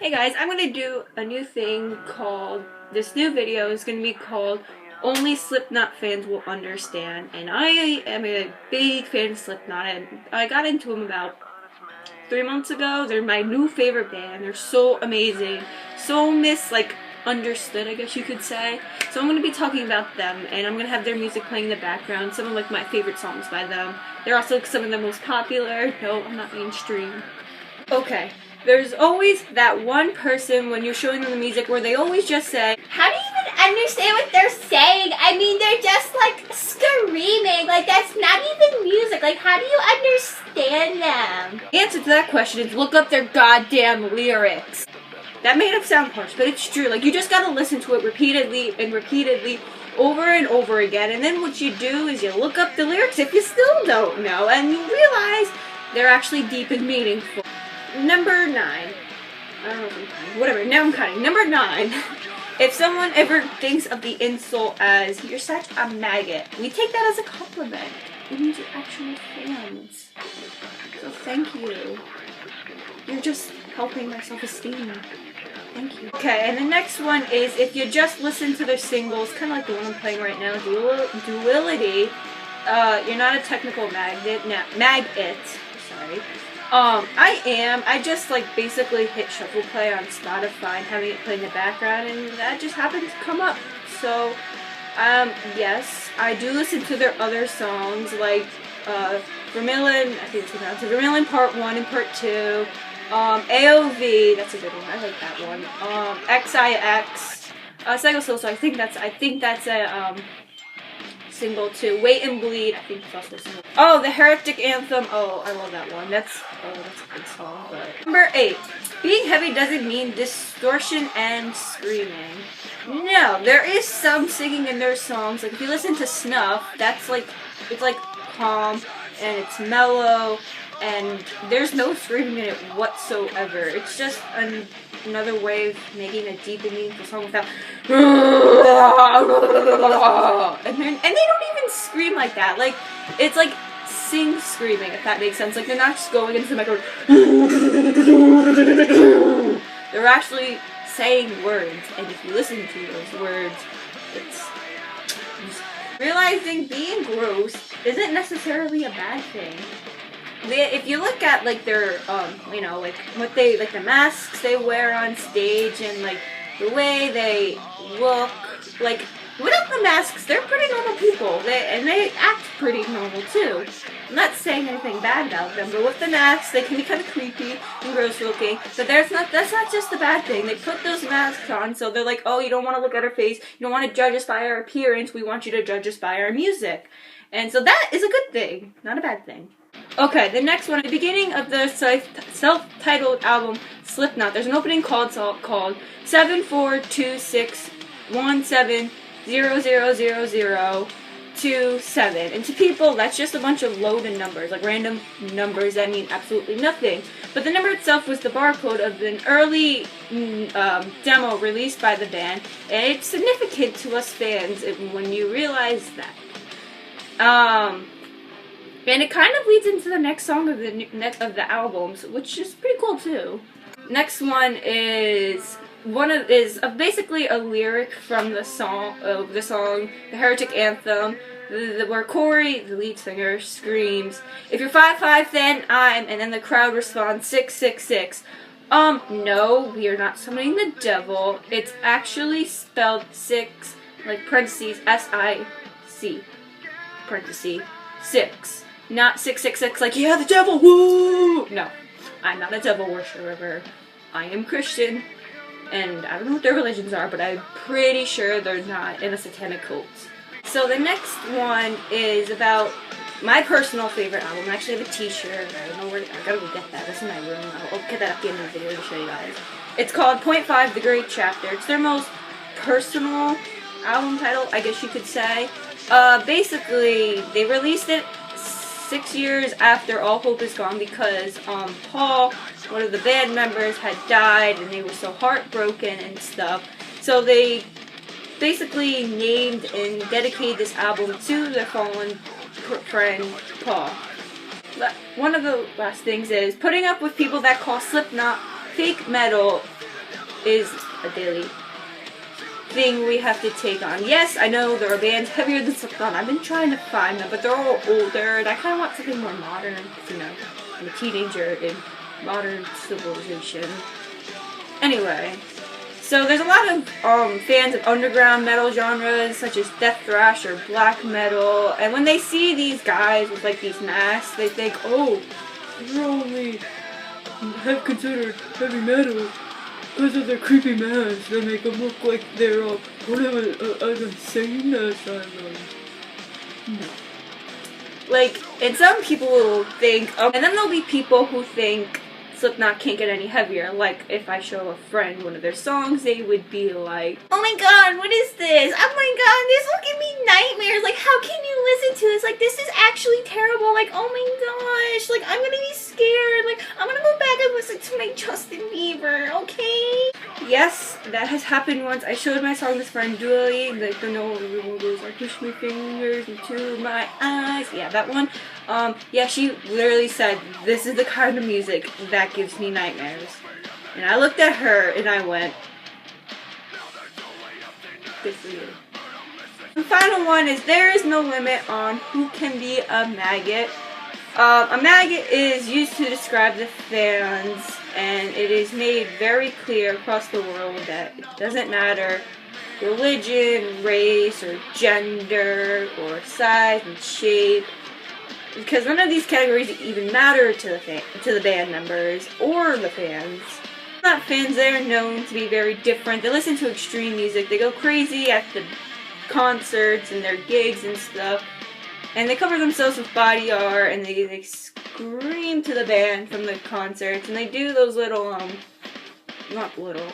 Hey guys, I'm gonna do a new thing called, this new video is gonna be called Only Slipknot Fans Will Understand, and I am a big fan of Slipknot, and I got into them about 3 months ago. They're my new favorite band. They're so amazing, so understood, I guess you could say. So I'm gonna be talking about them, and I'm gonna have their music playing in the background, some of my favorite songs by them. They're also some of the most popular. No, I'm not mainstream. Okay, there's always that one person when you're showing them the music where they always just say, How do you even understand what they're saying? I mean, they're just screaming. That's not even music. How do you understand them? the answer to that question is look up their goddamn lyrics. That may not sound harsh, but it's true. You just gotta listen to it repeatedly and repeatedly over and over again, and then what you do is you look up the lyrics if you still don't know, and you realize they're actually deep and meaningful. Number 9. I don't know if I'm counting. Whatever, now I'm counting. Number 9. If someone ever thinks of the insult as, you're such a maggot, we take that as a compliment. It means you're actual fans. So thank you. You're just helping my self-esteem. Thank you. Okay, and the next one is, if you just listen to their singles, kind of like the one I'm playing right now, Duality, you're not a technical maggot. Sorry. I am. I just basically hit shuffle play on Spotify and having it play in the background, and that just happened to come up. So, yes, I do listen to their other songs Vermilion, I think it's pronounced Vermilion Part 1 and Part 2, AOV, that's a good one, I like that one, XIX, Psycho Soul, so I think that's a, single too. Wait and Bleed, I think it's also a single. Oh, the Heretic Anthem. Oh, I love that one. That's a good song. But number 8. Being heavy doesn't mean distortion and screaming. No, there is some singing in their songs. If you listen to Snuff, it's calm and it's mellow and there's no screaming in it whatsoever. It's just another way of making a deep and meaningful song without and they don't even scream like that. It's sing screaming, if that makes sense. They're not just going into the microphone. They're actually saying words, and if you listen to those words, it's realizing being gross isn't necessarily a bad thing. If you look at their what they the masks they wear on stage and the way they look, without the masks they're pretty normal people. They act pretty normal too. I'm not saying anything bad about them, but with the masks they can be kind of creepy and gross looking. But that's not just a bad thing. They put those masks on so they're oh, you don't want to look at our face, you don't want to judge us by our appearance, we want you to judge us by our music. And so that is a good thing, not a bad thing. Okay, the next one, at the beginning of the self-titled album, Slipknot, there's an opening called 742617000027. And to people, that's just a bunch of loaded numbers, random numbers that mean absolutely nothing. But the number itself was the barcode of an early demo released by the band, and it's significant to us fans when you realize that. And it kind of leads into the next song of the albums, which is pretty cool too. Next one is basically a lyric from the song The Heretic Anthem, where Corey, the lead singer, screams, "If you're 5'5", then I'm," and then the crowd responds 666. No, we are not summoning the devil. It's actually spelled 6, parentheses, S-I-C, parentheses, 6. Not 666, yeah, the devil, woo! No, I'm not a devil worshiper. I am Christian, and I don't know what their religions are, but I'm pretty sure they're not in a satanic cult. So the next one is about my personal favorite album. I actually have a t-shirt. I don't know where, I gotta go get that. It's in my room. I'll get that at the end of the video to show you guys. It's called .5, The Great Chapter. It's their most personal album title, I guess you could say. Basically, they released it 6 years after All Hope Is Gone because Paul, one of the band members, had died and they were so heartbroken and stuff. So they basically named and dedicated this album to their fallen friend Paul. One of the last things is putting up with people that call Slipknot fake metal is a daily thing we have to take on. Yes, I know there are bands heavier than Slipknot. I've been trying to find them, but they're all older, and I kind of want something more modern. You know, I'm a teenager in modern civilization. Anyway, so there's a lot of fans of underground metal genres such as death thrash or black metal, and when they see these guys with like these masks, they think, oh, they're only considered heavy metal because of their creepy masks that make them look like they're an insane asylum. No. Like, and some people will think, and then there'll be people who think Slipknot can't get any heavier. Like, if I show a friend one of their songs, they would be like, oh my god, what is this? Oh my god, this will give me nightmares. Like, how can you listen to this? Like, this is actually terrible. Like, oh my gosh. Like, I'm gonna be scared. Like, I'm gonna go back and listen to my Justin Bieber, okay? Yes, that has happened once. I showed my song to this friend, Julie. Like, the no everyone goes, I push my fingers into my eyes. Yeah, that one. Yeah, she literally said, this is the kind of music that gives me nightmares. And I looked at her and I went, good for you. The final one is, there is no limit on who can be a maggot. A maggot is used to describe the fans, and it is made very clear across the world that it doesn't matter religion, race, or gender, or size and shape, because none of these categories even matter to the band members or the fans. Not fans, they're known to be very different. They listen to extreme music. They go crazy at the concerts and their gigs and stuff. And they cover themselves with body art, and they scream to the band from the concerts, and they do those little, not little,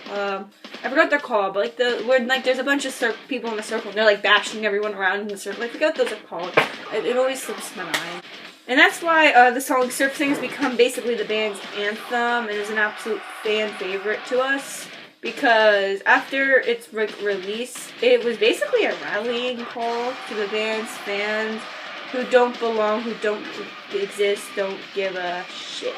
I forgot what they're called, but like where like there's a bunch of people in a circle, and they're like bashing everyone around in the circle. I forgot what those are called. It always slips my mind. And that's why the song Surfing has become basically the band's anthem, and is an absolute fan favorite to us. Because after its release, it was basically a rallying call to the band's fans who don't belong, who don't exist, don't give a shit.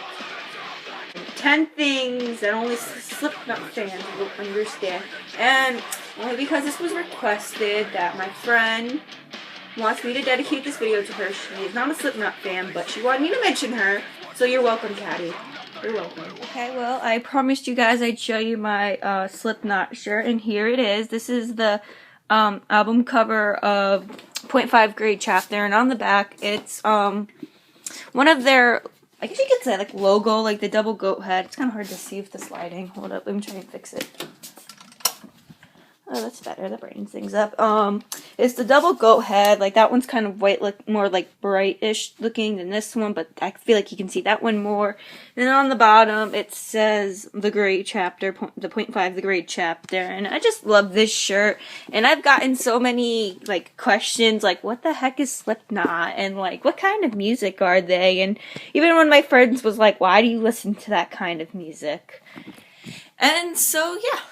10 things that only Slipknot fans will understand. And only because this was requested that my friend wants me to dedicate this video to her. She is not a Slipknot fan, but she wanted me to mention her. So you're welcome, Caddy. You're welcome. Okay, well, I promised you guys I'd show you my Slipknot shirt, and here it is. This is the album cover of .5 Grade Chapter, and on the back it's one of their, I guess you could say, like, logo, like the double goat head. It's kind of hard to see with this lighting. Hold up, let me try and fix it. Oh, that's better. That brightens things up. It's the double goat head. Like, that one's kind of white, look more like brightish looking than this one, but I feel like you can see that one more. And then on the bottom, it says the grade chapter, the .5, the grade chapter. And I just love this shirt. And I've gotten so many, like, questions, like, what the heck is Slipknot? And, like, what kind of music are they? And even when my friends was like, why do you listen to that kind of music? And so, yeah.